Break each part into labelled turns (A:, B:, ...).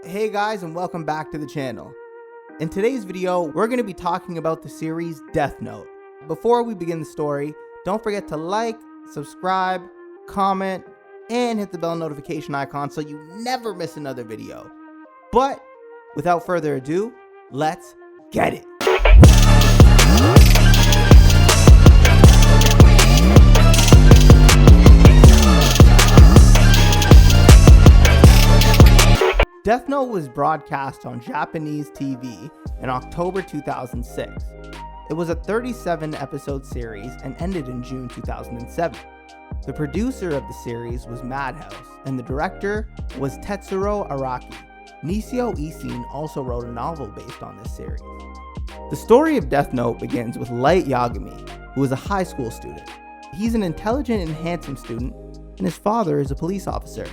A: Hey guys, and welcome back to the channel. In today's video, we're going to be talking about the series Death Note. Before we begin the story, don't forget to like, subscribe, comment, and hit the bell notification icon so you never miss another video. But without further ado, let's get it. Death Note was broadcast on Japanese TV in October 2006. It was a 37-episode series and ended in June 2007. The producer of the series was Madhouse, and the director was Tetsuro Araki. Nisio Isin also wrote a novel based on this series. The story of Death Note begins with Light Yagami, who is a high school student. He's an intelligent and handsome student, and his father is a police officer.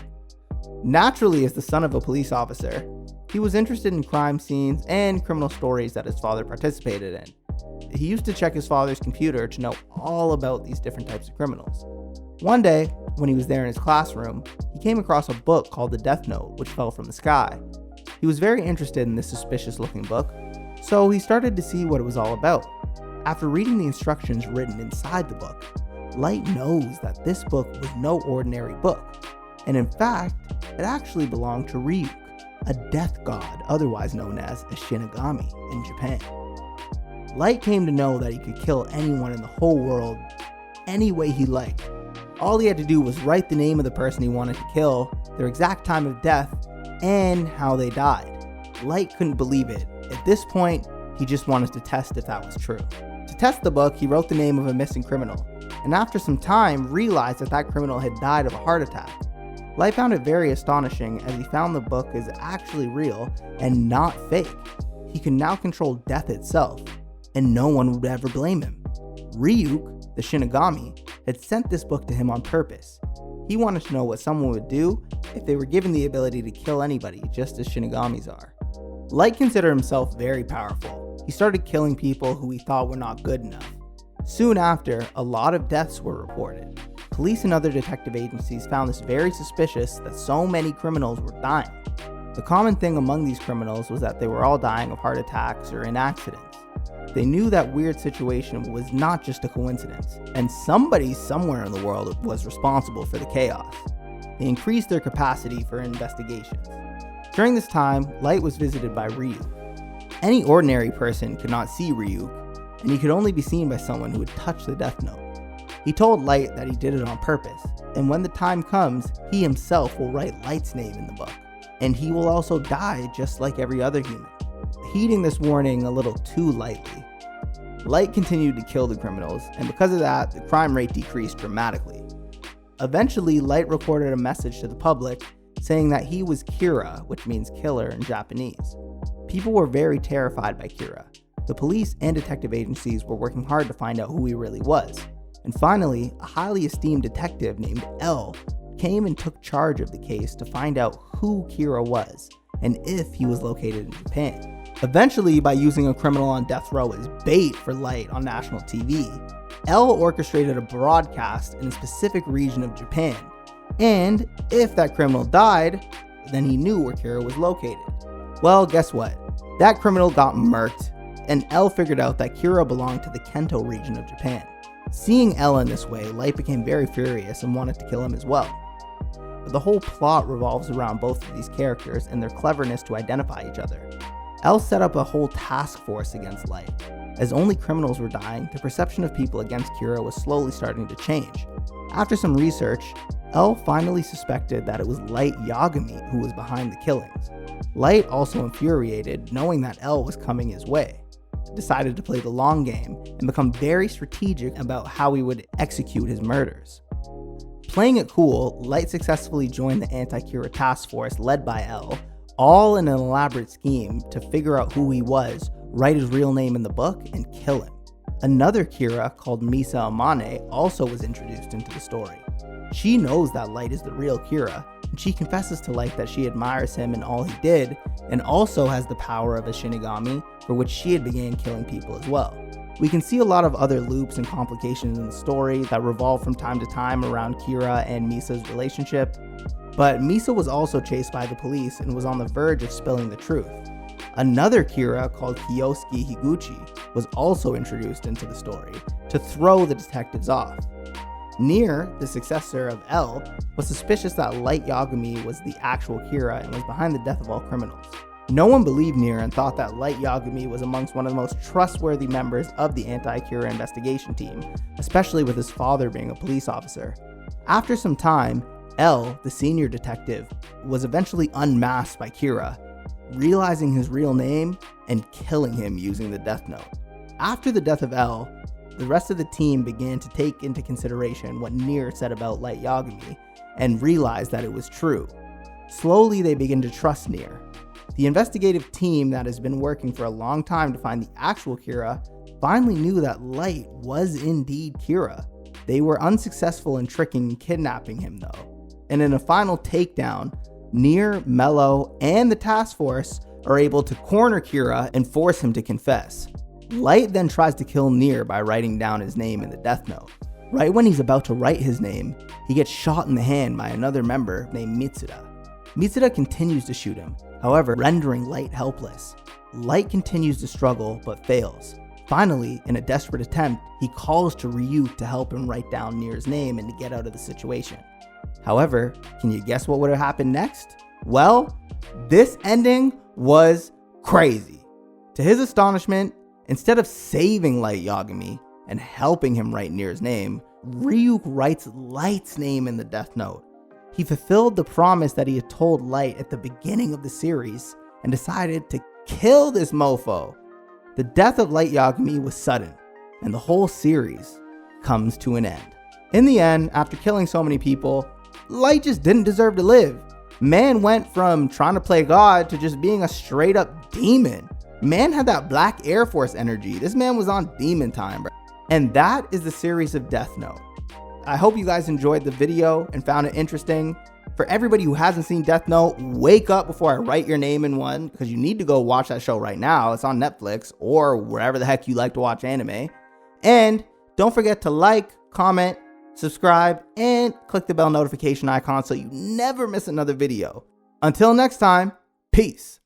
A: Naturally, as the son of a police officer, he was interested in crime scenes and criminal stories that his father participated in. He used to check his father's computer to know all about these different types of criminals. One day, when he was there in his classroom, he came across a book called the Death Note, which fell from the sky. He was very interested in this suspicious-looking book, so he started to see what it was all about. After reading the instructions written inside the book, Light knows that this book was no ordinary book, and in fact, it actually belonged to Ryuk, a death god otherwise known as a Shinigami in Japan. Light came to know that he could kill anyone in the whole world any way he liked. All he had to do was write the name of the person he wanted to kill, their exact time of death, and how they died. Light couldn't believe it. At this point, he just wanted to test if that was true. To test the book, he wrote the name of a missing criminal, and after some time realized that that criminal had died of a heart attack. Light found it very astonishing as he found the book is actually real and not fake. He could now control death itself, and no one would ever blame him. Ryuk, the Shinigami, had sent this book to him on purpose. He wanted to know what someone would do if they were given the ability to kill anybody, just as Shinigamis are. Light considered himself very powerful. He started killing people who he thought were not good enough. Soon after, a lot of deaths were reported. Police and other detective agencies found this very suspicious that so many criminals were dying. The common thing among these criminals was that they were all dying of heart attacks or in accidents. They knew that weird situation was not just a coincidence, and somebody somewhere in the world was responsible for the chaos. They increased their capacity for investigations. During this time, Light was visited by Ryuk. Any ordinary person could not see Ryuk, and he could only be seen by someone who had touched the Death Note. He told Light that he did it on purpose, and when the time comes, he himself will write Light's name in the book, and he will also die just like every other human. Heeding this warning a little too lightly, Light continued to kill the criminals, and because of that, the crime rate decreased dramatically. Eventually, Light recorded a message to the public saying that he was Kira, which means killer in Japanese. People were very terrified by Kira. The police and detective agencies were working hard to find out who he really was. And finally, a highly esteemed detective named L came and took charge of the case to find out who Kira was and if he was located in Japan. Eventually, by using a criminal on death row as bait for Light on national TV, L orchestrated a broadcast in a specific region of Japan. And if that criminal died, then he knew where Kira was located. Well, guess what? That criminal got murked, and L figured out that Kira belonged to the Kento region of Japan. Seeing L in this way, Light became very furious and wanted to kill him as well. But the whole plot revolves around both of these characters and their cleverness to identify each other. L set up a whole task force against Light. As only criminals were dying, the perception of people against Kira was slowly starting to change. After some research, L finally suspected that it was Light Yagami who was behind the killings. Light, also infuriated, knowing that L was coming his way, decided to play the long game and become very strategic about how he would execute his murders. Playing it cool, Light successfully joined the anti-Kira task force led by L, all in an elaborate scheme to figure out who he was, write his real name in the book, and kill him. Another Kira called Misa and L also was introduced into the story. She knows that Light is the real Kira, and she confesses to Light that she admires him and all he did, and also has the power of a Shinigami, for which she had began killing people as well. We can see a lot of other loops and complications in the story that revolve from time to time around Kira and Misa's relationship. But Misa was also chased by the police and was on the verge of spilling the truth. Another Kira called Kiyosuke Higuchi was also introduced into the story to throw the detectives off. Nier, the successor of L, was suspicious that Light Yagami was the actual Kira and was behind the death of all criminals. No one believed Nier and thought that Light Yagami was amongst one of the most trustworthy members of the anti-Kira investigation team, especially with his father being a police officer. After some time, L, the senior detective, was eventually unmasked by Kira, realizing his real name and killing him using the Death Note. After the death of L, the rest of the team began to take into consideration what Nier said about Light Yagami and realized that it was true. Slowly, they began to trust Nier. The investigative team that has been working for a long time to find the actual Kira finally knew that Light was indeed Kira. They were unsuccessful in tricking and kidnapping him though. And in a final takedown, Nier, Mello, and the task force are able to corner Kira and force him to confess. Light then tries to kill Nier by writing down his name in the Death Note. Right when he's about to write his name, he gets shot in the hand by another member named Mitsuda. Mitsuda continues to shoot him, however, rendering Light helpless. Light continues to struggle, but fails. Finally, in a desperate attempt, he calls to Ryu to help him write down Nier's name and to get out of the situation. However, can you guess what would have happened next? Well, this ending was crazy. To his astonishment, instead of saving Light Yagami and helping him write Nier's name, Ryu writes Light's name in the Death Note. He fulfilled the promise that he had told Light at the beginning of the series and decided to kill this mofo. The death of Light Yagami was sudden, and the whole series comes to an end. In the end, after killing so many people, Light just didn't deserve to live. Man went from trying to play God to just being a straight up demon. Man had that Black Air Force energy. This man was on demon time, bro. And that is the series of Death Note. I hope you guys enjoyed the video and found it interesting. For everybody who hasn't seen Death Note, wake up before I write your name in one, because you need to go watch that show right now. It's on Netflix or wherever the heck you like to watch anime. And don't forget to like, comment, subscribe, and click the bell notification icon so you never miss another video. Until next time, peace.